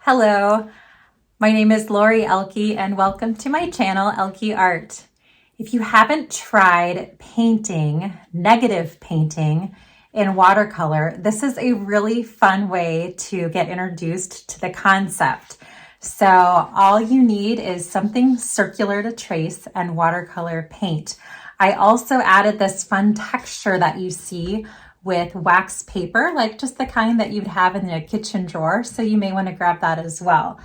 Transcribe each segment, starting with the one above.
Hello, my name is Lori Elke and welcome to my channel, Elke Art. If you haven't tried painting, negative painting in watercolor, this is a really fun way to get introduced to the concept. So all you need is something circular to trace and watercolor paint. I also added this fun texture that you see with wax paper, like just the kind that you'd have in a kitchen drawer. So you may want to grab that as well.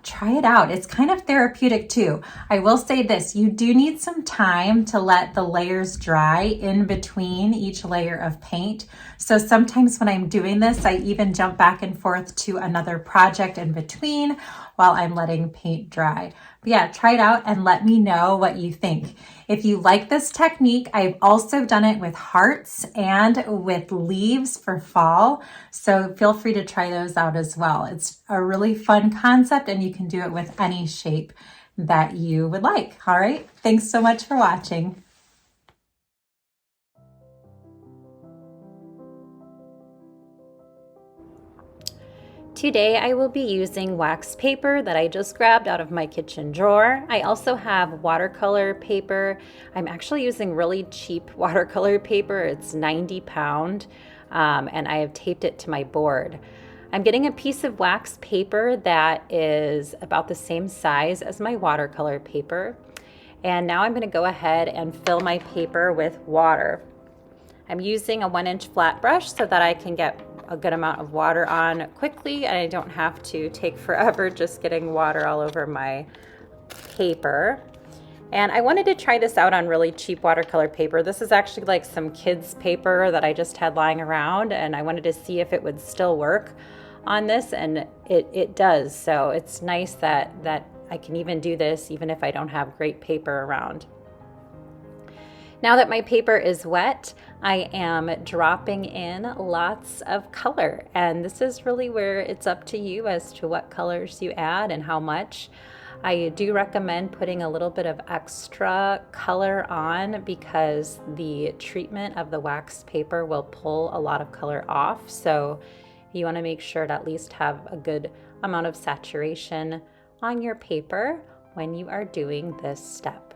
Try it out. It's kind of therapeutic too. I will say this, you do need some time to let the layers dry in between each layer of paint. So sometimes when I'm doing this, I even jump back and forth to another project in between while I'm letting paint dry. But yeah, try it out and let me know what you think. If you like this technique, I've also done it with hearts and with leaves for fall. So feel free to try those out as well. It's a really fun concept and you can do it with any shape that you would like. All right, thanks so much for watching. Today I will be using wax paper that I just grabbed out of my kitchen drawer. I also have watercolor paper. I'm actually using really cheap watercolor paper. It's 90 pound and I have taped it to my board. I'm getting a piece of wax paper that is about the same size as my watercolor paper. And now I'm going to go ahead and fill my paper with water. I'm using a 1-inch flat brush so that I can get a good amount of water on quickly and I don't have to take forever just getting water all over my paper. And I wanted to try this out on really cheap watercolor paper. This is actually like some kids paper that I just had lying around and I wanted to see if it would still work on this, and it does. So it's nice that I can even do this even if I don't have great paper around. Now that my paper is wet, I am dropping in lots of color, and this is really where it's up to you as to what colors you add and how much. I do recommend putting a little bit of extra color on because the treatment of the wax paper will pull a lot of color off. So you want to make sure to at least have a good amount of saturation on your paper when you are doing this step.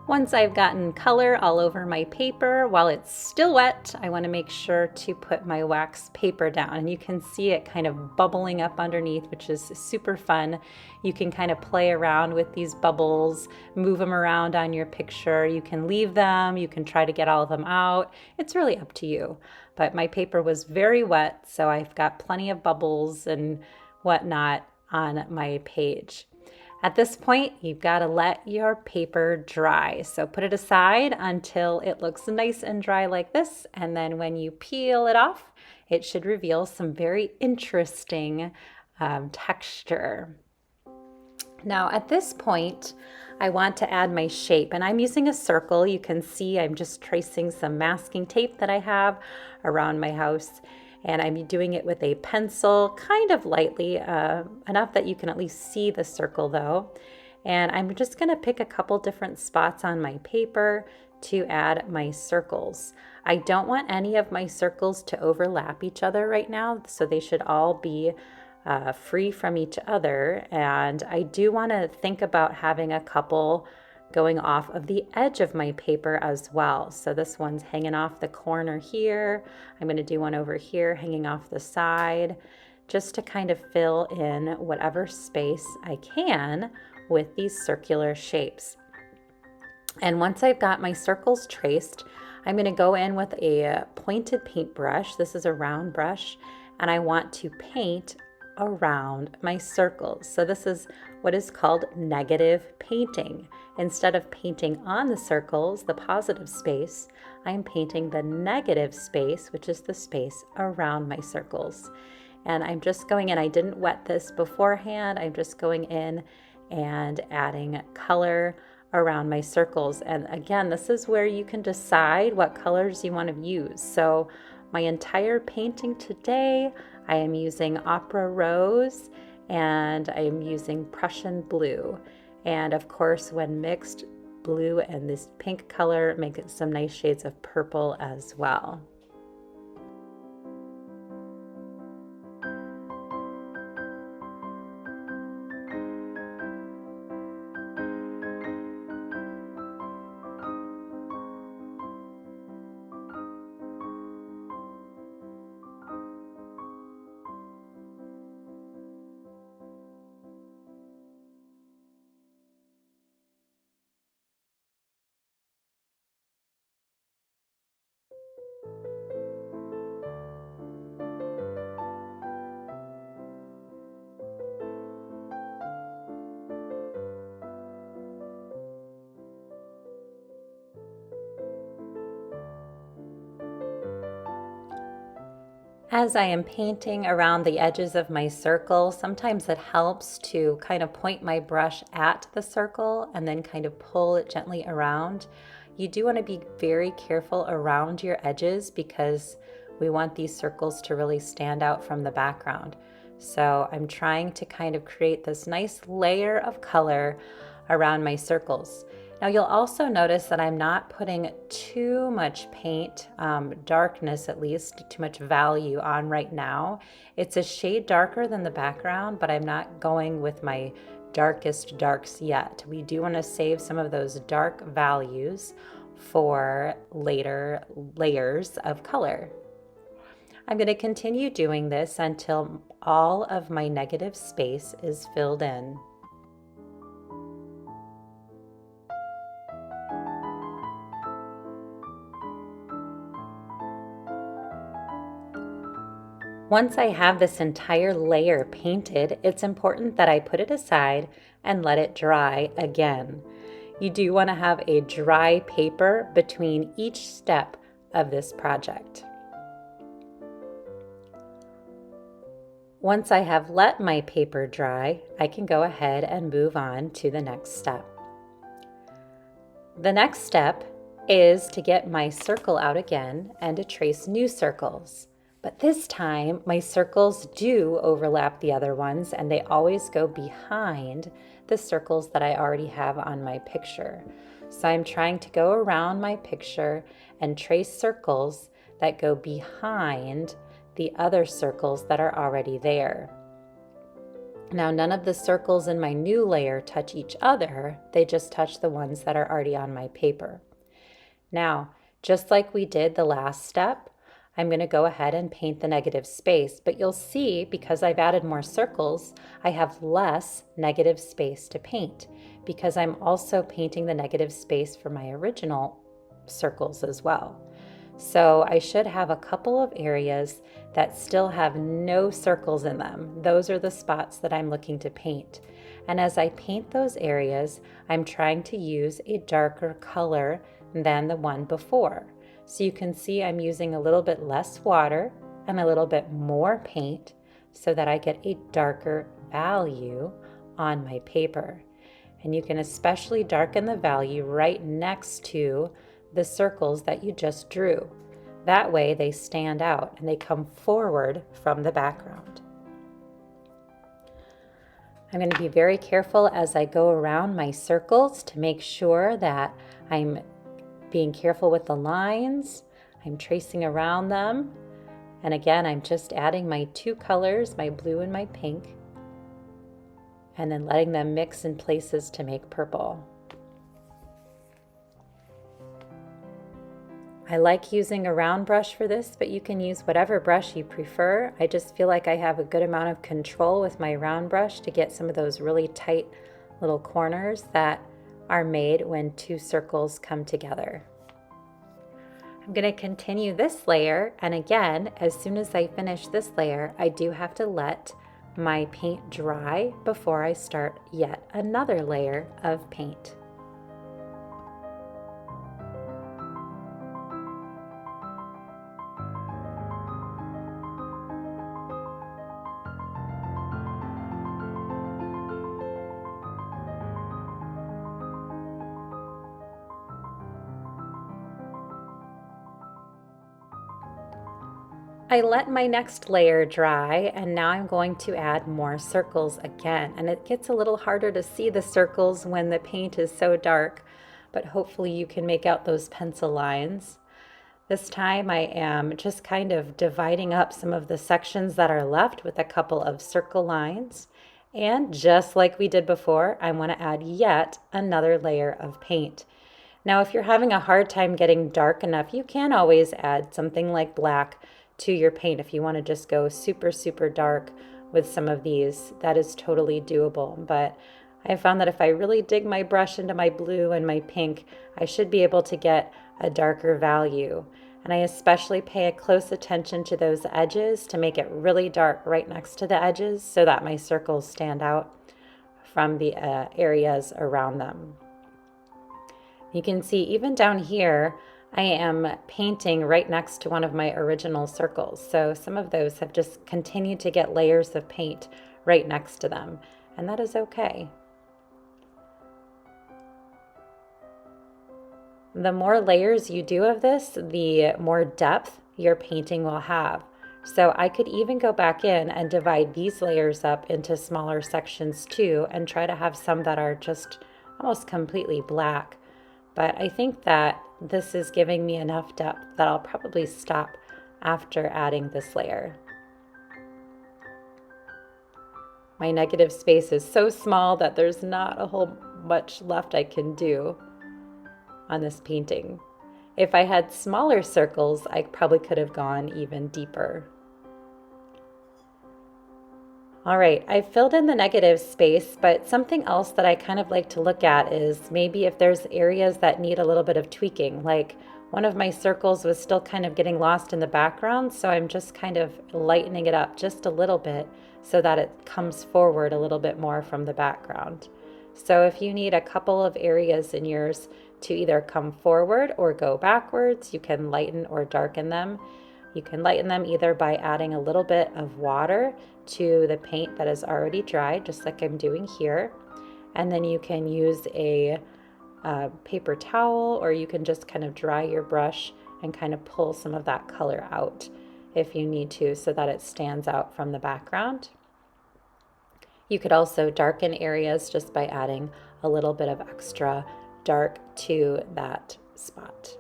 Once I've gotten color all over my paper, while it's still wet, I want to make sure to put my wax paper down. And you can see it kind of bubbling up underneath, which is super fun. You can kind of play around with these bubbles, move them around on your picture. You can leave them, you can try to get all of them out. It's really up to you. But my paper was very wet, so I've got plenty of bubbles and whatnot on my page. At this point, you've got to let your paper dry. So put it aside until it looks nice and dry like this. And then when you peel it off, it should reveal some very interesting texture. Now at this point, I want to add my shape, and I'm using a circle. You can see I'm just tracing some masking tape that I have around my house. And I'm doing it with a pencil, kind of lightly, enough that you can at least see the circle though. And I'm just gonna pick a couple different spots on my paper to add my circles. I don't want any of my circles to overlap each other right now, so they should all be free from each other. And I do wanna think about having a couple going off of the edge of my paper as well. So this one's hanging off the corner here. I'm going to do one over here hanging off the side, just to kind of fill in whatever space I can with these circular shapes. And once I've got my circles traced, I'm going to go in with a pointed paintbrush. This is a round brush, and I want to paint around my circles. So this is what is called negative painting. Instead of painting on the circles, the positive space, I'm painting the negative space, which is the space around my circles. And I'm just going in, I didn't wet this beforehand, I'm just going in and adding color around my circles. And again, this is where you can decide what colors you want to use. So my entire painting today, I am using Opera Rose and I am using Prussian Blue. And of course, when mixed, blue and this pink color make it some nice shades of purple as well. As I am painting around the edges of my circle, sometimes it helps to kind of point my brush at the circle and then kind of pull it gently around. You do want to be very careful around your edges because we want these circles to really stand out from the background. So I'm trying to kind of create this nice layer of color around my circles. Now you'll also notice that I'm not putting too much paint, darkness at least, too much value on right now. It's a shade darker than the background, but I'm not going with my darkest darks yet. We do want to save some of those dark values for later layers of color. I'm going to continue doing this until all of my negative space is filled in. Once I have this entire layer painted, it's important that I put it aside and let it dry again. You do want to have a dry paper between each step of this project. Once I have let my paper dry, I can go ahead and move on to the next step. The next step is to get my circle out again and to trace new circles. But this time, my circles do overlap the other ones and they always go behind the circles that I already have on my picture. So I'm trying to go around my picture and trace circles that go behind the other circles that are already there. Now, none of the circles in my new layer touch each other, they just touch the ones that are already on my paper. Now, just like we did the last step, I'm going to go ahead and paint the negative space, but you'll see because I've added more circles, I have less negative space to paint because I'm also painting the negative space for my original circles as well. So I should have a couple of areas that still have no circles in them. Those are the spots that I'm looking to paint. And as I paint those areas, I'm trying to use a darker color than the one before. So you can see I'm using a little bit less water and a little bit more paint so that I get a darker value on my paper. And you can especially darken the value right next to the circles that you just drew. That way they stand out and they come forward from the background. I'm going to be very careful as I go around my circles to make sure that I'm being careful with the lines. I'm tracing around them. And again, I'm just adding my two colors, my blue and my pink, and then letting them mix in places to make purple. I like using a round brush for this, but you can use whatever brush you prefer. I just feel like I have a good amount of control with my round brush to get some of those really tight little corners that are made when two circles come together. I'm going to continue this layer, and again, as soon as I finish this layer, I do have to let my paint dry before I start yet another layer of paint. I let my next layer dry, and now I'm going to add more circles again. And it gets a little harder to see the circles when the paint is so dark, but hopefully you can make out those pencil lines. This time I am just kind of dividing up some of the sections that are left with a couple of circle lines. And just like we did before, I want to add yet another layer of paint. Now, if you're having a hard time getting dark enough, you can always add something like black to your paint. If you want to just go super, super dark with some of these, that is totally doable. But I found that if I really dig my brush into my blue and my pink, I should be able to get a darker value. And I especially pay a close attention to those edges to make it really dark right next to the edges so that my circles stand out from the areas around them. You can see even down here, I am painting right next to one of my original circles. So some of those have just continued to get layers of paint right next to them, and that is okay. The more layers you do of this, the more depth your painting will have. So I could even go back in and divide these layers up into smaller sections too, and try to have some that are just almost completely black. But I think that this is giving me enough depth that I'll probably stop after adding this layer. My negative space is so small that there's not a whole much left I can do on this painting. If I had smaller circles, I probably could have gone even deeper. All right, I've filled in the negative space, but something else that I kind of like to look at is maybe if there's areas that need a little bit of tweaking. Like one of my circles was still kind of getting lost in the background, so I'm just kind of lightening it up just a little bit so that it comes forward a little bit more from the background. So if you need a couple of areas in yours to either come forward or go backwards, you can lighten or darken them. You can lighten them either by adding a little bit of water to the paint that is already dried, just like I'm doing here. And then you can use a paper towel, or you can just kind of dry your brush and kind of pull some of that color out if you need to, so that it stands out from the background. You could also darken areas just by adding a little bit of extra dark to that spot.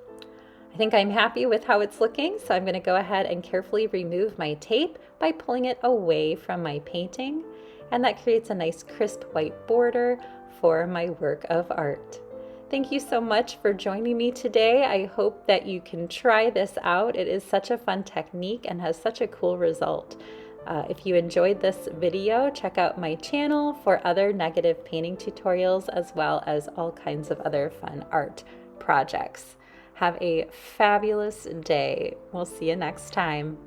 I think I'm happy with how it's looking, so I'm going to go ahead and carefully remove my tape by pulling it away from my painting, and that creates a nice crisp white border for my work of art. Thank you so much for joining me today. I hope that you can try this out. It is such a fun technique and has such a cool result. If you enjoyed this video, check out my channel for other negative painting tutorials, as well as all kinds of other fun art projects. Have a fabulous day. We'll see you next time.